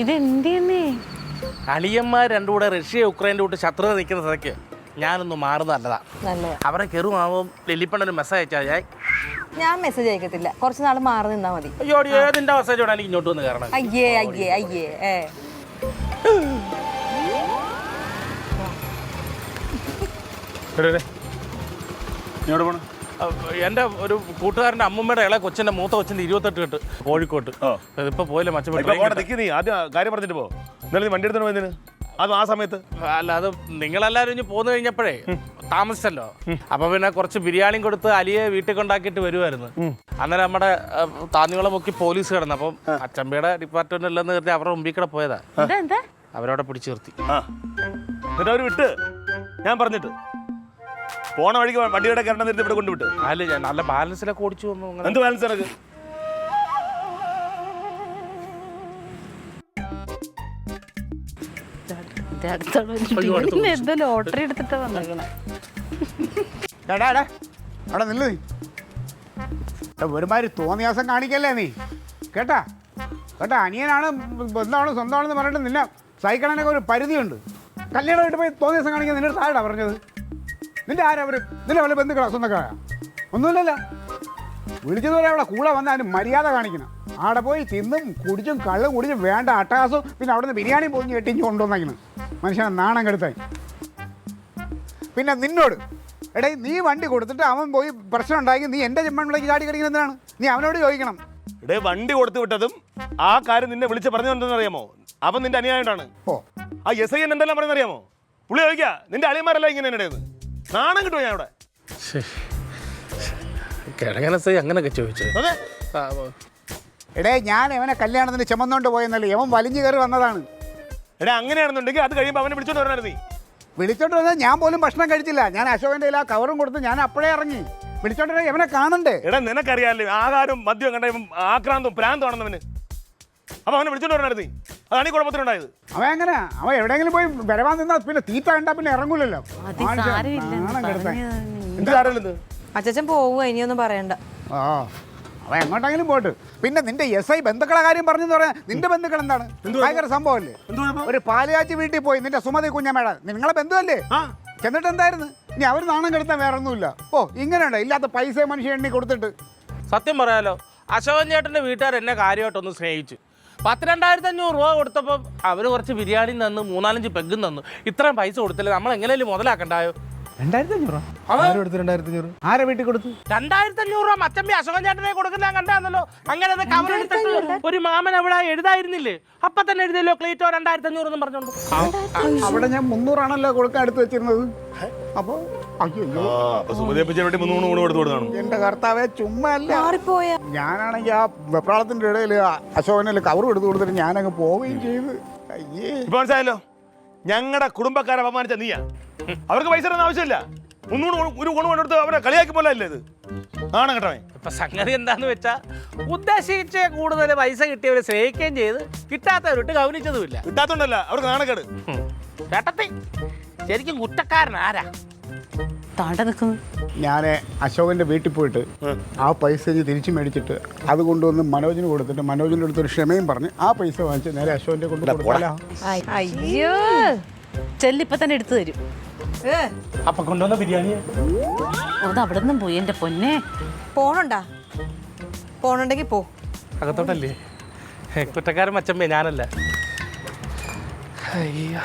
ഇതെന്തേ? അളിയന്മാർ രണ്ടും കൂടെ റഷ്യ യുക്രൈൻ്റെ കൂട്ട് ശത്രുത നിൽക്കുന്ന സ്ഥലക്ക് ഞാനൊന്ന് മാറുന്നത് നല്ലതാ. അവരെ കയറുമാവും ലില്ലിപ്പണ്ണൊരു മെസ്സേജ് അയച്ചാൽ ഞാൻ മെസ്സേജ് അയക്കത്തില്ല, കുറച്ച് നാൾ മാറി നിന്നാ മതി. അയ്യോ ഏതിൻ്റെ മെസ്സേജ് വേണം എനിക്ക് ഇങ്ങോട്ട് വന്ന് കയറണം. അയ്യേ അയ്യേ അയ്യേ എൻ്റെ ഒരു കൂട്ടുകാരൻ്റെ അമ്മൂമ്മയുടെ ഇളയ കൊച്ചിൻ്റെ മൂത്ത കൊച്ചിൻ്റെ 28 കെട്ട് കോഴിക്കോട്ട്. ഇതിപ്പോ പോയില്ല മച്ചപ്പെട്ടു. നീ ആദ്യം കാര്യം പറഞ്ഞിട്ട് പോ. ഇന്നലെ വണ്ടി എടുത്തിട്ട് പോയതിന് അത് ആ സമയത്ത് അല്ല, അത് നിങ്ങളെല്ലാവരും ഇനി പോന്നു കഴിഞ്ഞപ്പോഴേ താമസിച്ചല്ലോ. അപ്പൊ പിന്നെ കുറച്ച് ബിരിയാണിയും കൊടുത്ത് അലിയെ വീട്ടിൽ കൊണ്ടാക്കിയിട്ട് വരുമായിരുന്നു. അന്നേരം നമ്മുടെ താന്നിവളം മുക്കി പോലീസ് കിടന്നു. അപ്പം അച്ചമ്പയുടെ ഡിപ്പാർട്ട്മെന്റ് അല്ലെന്ന് കരുതി അവരുടെ മുമ്പിൽ കൂടെ പോയതാ. അവരവിടെ പിടിച്ചു നിർത്തി. എന്നിട്ട് അവര് വിട്ട് ഞാൻ പറഞ്ഞിട്ട് പോണ വഴിക്ക് വണ്ടിയുടെ കയറണം നേരത്തെ ഇവിടെ കൊണ്ടുവിട്ട്. അല്ല, ഞാൻ നല്ല ബാലൻസിലൊക്കെ ഓടിച്ചു വന്നു. എന്ത് ബാലൻസ് ഇറക്ക്? എന്തോ ലോട്ടറി എടുത്തിട്ട് വന്നേക്കണേ. അവിടെ നില്ല് നീ. ഒരുമാതിരി തോന്നിയാസം കാണിക്കല്ലേ നീ. കേട്ടാ അനിയനാണ് ബന്ധമാണ് സ്വന്തമാണെന്ന് പറഞ്ഞിട്ട് നിന്നെ സഹിക്കണതിനൊക്കെ ഒരു പരിധിയുണ്ട്. കല്യാണം ആയിട്ട് പോയി തോന്നിയാസം കാണിക്കാൻ നിന്റെ താഴെ പറഞ്ഞത്. നിന്റെ ആരവർ നിന്റെ വല്ല ബന്ധുക്കളാ സ്വന്തക്കാരാ? ഒന്നുമില്ലല്ലോ. വിളിച്ചതുപോലെ അവിടെ കൂടെ വന്ന് അതിന് മര്യാദ കാണിക്കണം. അവിടെ പോയി തിന്നും കുടിച്ചും കള്ള് കുടിച്ചും വേണ്ട അട്ടഹാസവും പിന്നെ അവിടെ നിന്ന് ബിരിയാണി പൊതിഞ്ഞ് കെട്ടിഞ്ഞ് കൊണ്ടുവന്നേക്കണം. മനുഷ്യനെ നാണം കെടുത്തായി. പിന്നെ നിന്നോട് എടേ നീ വണ്ടി കൊടുത്തിട്ട് അവൻ പോയി പ്രശ്നം ഉണ്ടാക്കി നീ എൻ്റെ ചെമ്മണ്ണിലേക്ക് ചാടി കളിക്കുന്നത് എന്തിനാണ്? നീ അവനോട് ചോദിക്കണം. ഇടേ വണ്ടി കൊടുത്തു വിട്ടതും ആ കാര്യം നിന്നെ വിളിച്ച് പറഞ്ഞു എന്തെന്ന് അറിയാമോ? അവൻ നിന്റെ അനിയായിട്ടാണ്. ആ എസ് ഐ എന്തെല്ലാം പറയുന്നത് അറിയാമോ? പുള്ളി ചോദിക്കാ നിന്റെ അളിയന്മാരല്ല ഇങ്ങനെ എന്നുടേന്ന്. നാണം കിട്ടുമോ ഞാൻ അവിടെ? അങ്ങനെയൊക്കെ ചോദിച്ചു. എടേ ഞാൻ അവനെ കല്യാണത്തിന് ചുമന്നുകൊണ്ട് പോയെന്നല്ലേ, അവൻ വലിഞ്ഞു കയറി വന്നതാണ്. എടാ അങ്ങനെയാണെന്നുണ്ടെങ്കിൽ അത് കഴിയുമ്പോൾ അവനെ വിളിച്ചോണ്ട് വരണമായിരുന്നു. നീ വിളിച്ചോണ്ട് വന്നാൽ ഞാൻ പോലും ഭക്ഷണം കഴിച്ചില്ല. ഞാൻ അശോകൻ്റെ ആ കവറും കൊടുത്ത് ഞാൻ അപ്പോഴേ ഇറങ്ങി. വിളിച്ചോണ്ട് അവനെ കാണണ്ടേ? എടാ നിനക്കറിയാമല്ലേ ആഹാരവും മദ്യവും കണ്ട ആക്രാന്തവും പ്രാന്തമാണെന്നവന്. അപ്പൊ അവനെ വിളിച്ചോണ്ട് വരണമായിരുന്നു. അതാണ് ഈ കുഴപ്പത്തിലുണ്ടായത്. അവൻ എങ്ങനെ അവൻ എവിടെയെങ്കിലും പോയി വരവാൻ നിന്നാൽ പിന്നെ തീറ്റ കണ്ടാ പിന്നെ ഇറങ്ങൂലല്ലോ. എന്ത് കാര്യമില്ലെന്ന് അച്ഛൻ പോവുക, ഇനിയൊന്നും പറയണ്ട. അവൻ എങ്ങോട്ടെങ്കിലും പോട്ട്. പിന്നെ നിന്റെ എസ് ഐ ബന്ധുക്കളെ കാര്യം പറഞ്ഞെന്ന് പറയാൻ നിന്റെ ബന്ധുക്കൾ എന്താണ്? ഭയങ്കര സംഭവമല്ലേ? ഒരു പാലുകാച്ചി വീട്ടിൽ പോയി നിന്റെ സുമതി കുഞ്ഞമ്മേട നിങ്ങളെ ബന്ധുവല്ലേ? ചെന്നിട്ട് എന്തായിരുന്നു? ഇനി അവർ നാണം കെടുത്താൻ വേറെ ഒന്നുമില്ല. ഇങ്ങനെയുണ്ടോ ഇല്ലാത്ത പൈസ മനുഷ്യ എണ്ണി കൊടുത്തിട്ട്? സത്യം പറയാലോ, അശോകൻ ചേട്ടൻ്റെ വീട്ടുകാർ എന്നെ കാര്യമായിട്ടൊന്ന് സ്നേഹിച്ചു. 12,500 രൂപ കൊടുത്തപ്പോൾ അവർ കുറച്ച് ബിരിയാണി തന്നു, 4-5 പെഗും തന്നു. ഇത്രയും പൈസ കൊടുത്തില്ല, നമ്മൾ എങ്ങനെയും മുതലാക്കണ്ടായോ? 2,500 ആരെ വീട്ടിൽ കൊടുത്തു? 2,500 രൂപ മച്ചമ്പി അശോകൻ ചേട്ടനെ കൊടുക്കുന്ന കണ്ടാന്നല്ലോ. അങ്ങനെ കവർ എടുത്തിട്ട് ഒരു മാമൻ അവിടെ എഴുതായിരുന്നില്ലേ? അപ്പൊ തന്നെ എഴുതിയല്ലോ ക്ലീറ്റോ 2,500 എന്നും പറഞ്ഞോണ്ട്. അവിടെ ഞാൻ 300 ആണല്ലോ കൊടുക്കാൻ എടുത്ത് വെച്ചിരുന്നത്. അപ്പൊ എന്റെ കർത്താവെ ചുമ്മാ അല്ല. ഞാനാണെങ്കിൽ ആ വെപ്രാളത്തിന്റെ ഇടയിൽ അശോകനെ കവർ എടുത്ത് കൊടുത്തിട്ട് ഞാനങ്ങ് പോവുകയും ചെയ്ത്. അയ്യേ, മനസ്സിലായല്ലോ. ഞങ്ങളുടെ കുടുംബക്കാരെ അപമാനിച്ച നീയാ. അവർക്ക് പൈസ ആവശ്യമില്ല. 300 ഒരു ഗുണം കൊണ്ടെടുത്ത് അവരെ കളിയാക്കി പോലെ അല്ലേ ഇത്? ആണ് കേട്ടോ. ഇപ്പൊ സംഗതി എന്താന്ന് വെച്ചാ ഉദ്ദേശിച്ച കൂടുതൽ പൈസ കിട്ടിയവരെ സ്നേഹിക്കുകയും ചെയ്ത് കിട്ടാത്തവരിട്ട് ഗൗനിച്ചതുമില്ല. കിട്ടാത്തോണ്ടല്ല അവർക്ക് നാണക്കേട്. ചേട്ടത്തി ശരിക്കും കുറ്റക്കാരൻ ആരാ? ഞാൻ അശോകന്റെ വീട്ടിൽ പോയിട്ട് ആ പൈസ തിരിച്ചു മേടിച്ചിട്ട് അത് കൊണ്ടുവന്ന് മനോജിന് കൊടുത്തിട്ട് മനോജിന്റെ അടുത്തൊരു ക്ഷമയും പറഞ്ഞ് ആ പൈസ വാങ്ങിച്ച് നേരെ അശോകന്റെ കൊണ്ട് കൊടുക്കാലോ. അയ്യോ, ചെല്ലിപ്പ തന്നെ എടുത്തു തരും. അപ്പൊ കൊണ്ടുവന്ന ബിരിയാണി അത് അവിടെ നിന്നും പോയി. എന്റെ പൊന്നെ, പോണുണ്ടെങ്കിൽ പോ. അകത്തോട്ടല്ലേ? കുറ്റക്കാരൻ മച്ചമ്മേ, ഞാനല്ല. അയ്യോ.